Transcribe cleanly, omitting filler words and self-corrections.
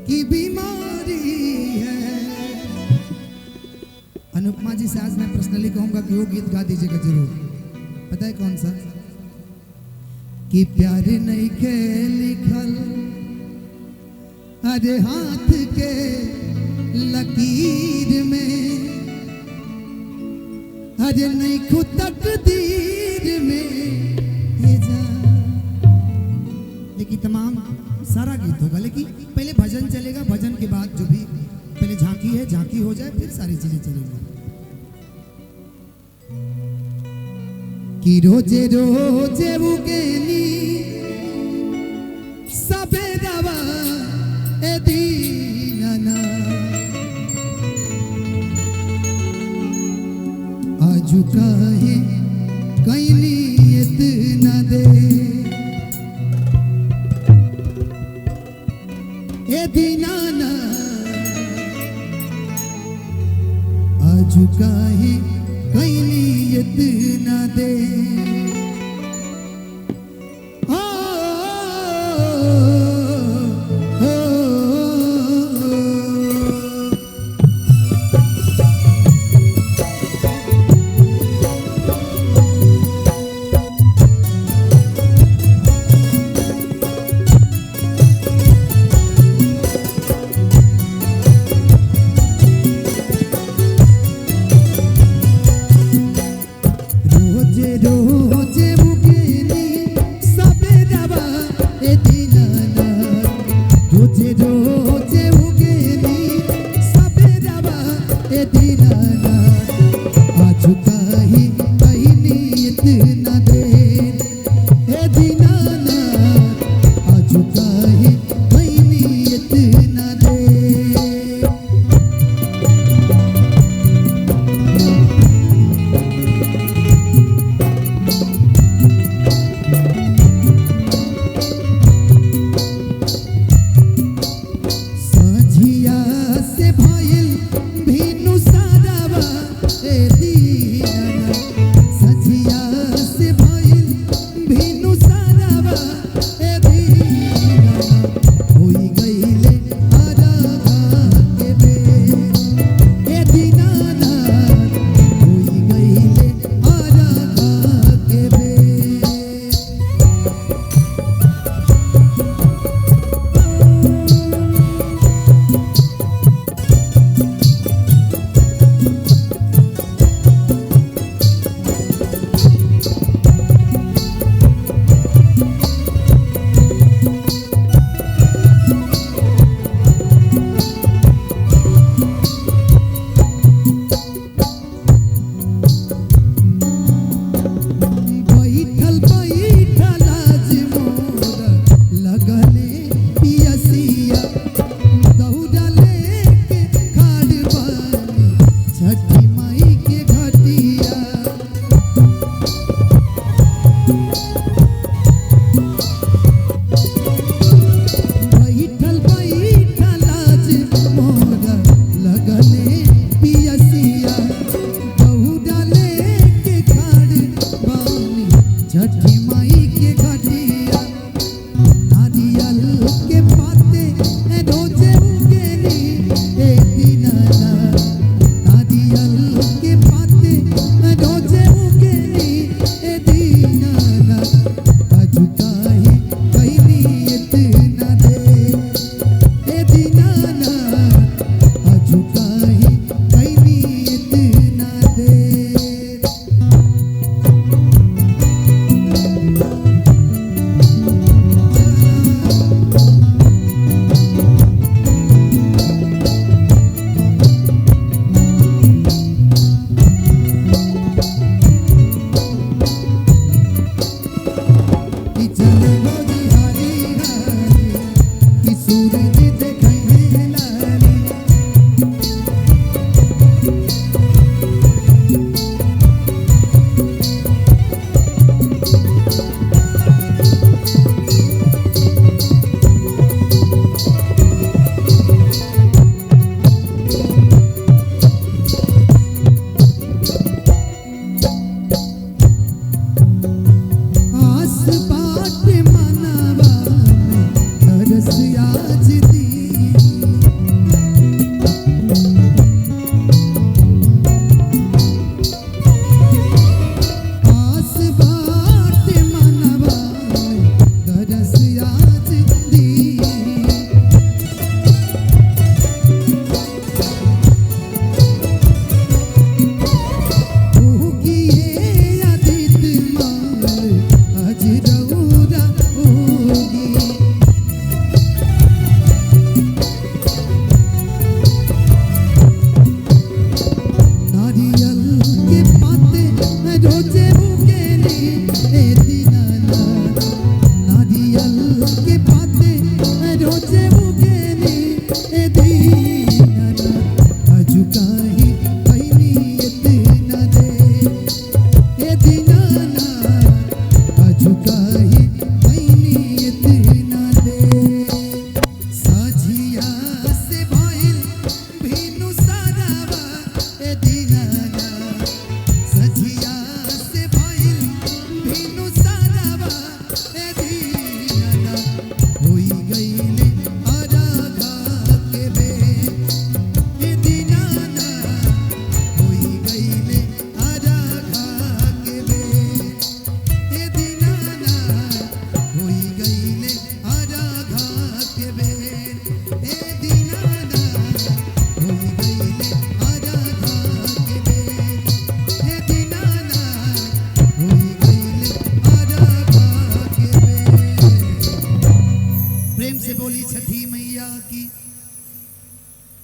की बीमारी है। अनुपमा जी से आज मैं पर्सनली कहूंगा कि वो गीत गा दीजिएगा जरूर। पता है कौन सा? कि प्यार नहीं के लिखल अरे हाथ के लकीर में, अरे नहीं खुद तकदीर में ये जा। लेकिन तमाम सारा गीत होगा, लेकिन पहले भजन चलेगा, भजन के बाद जो भी पहले झांकी है, झांकी हो जाए फिर सारी चीजें चलेंगी। कि रोजे रोजे उगेनी सबेरवा ए दीनाना, आजू काहे कहीं नियत न दे ए दीनाना, आजू काहे कहीं नियत न दे। रोजे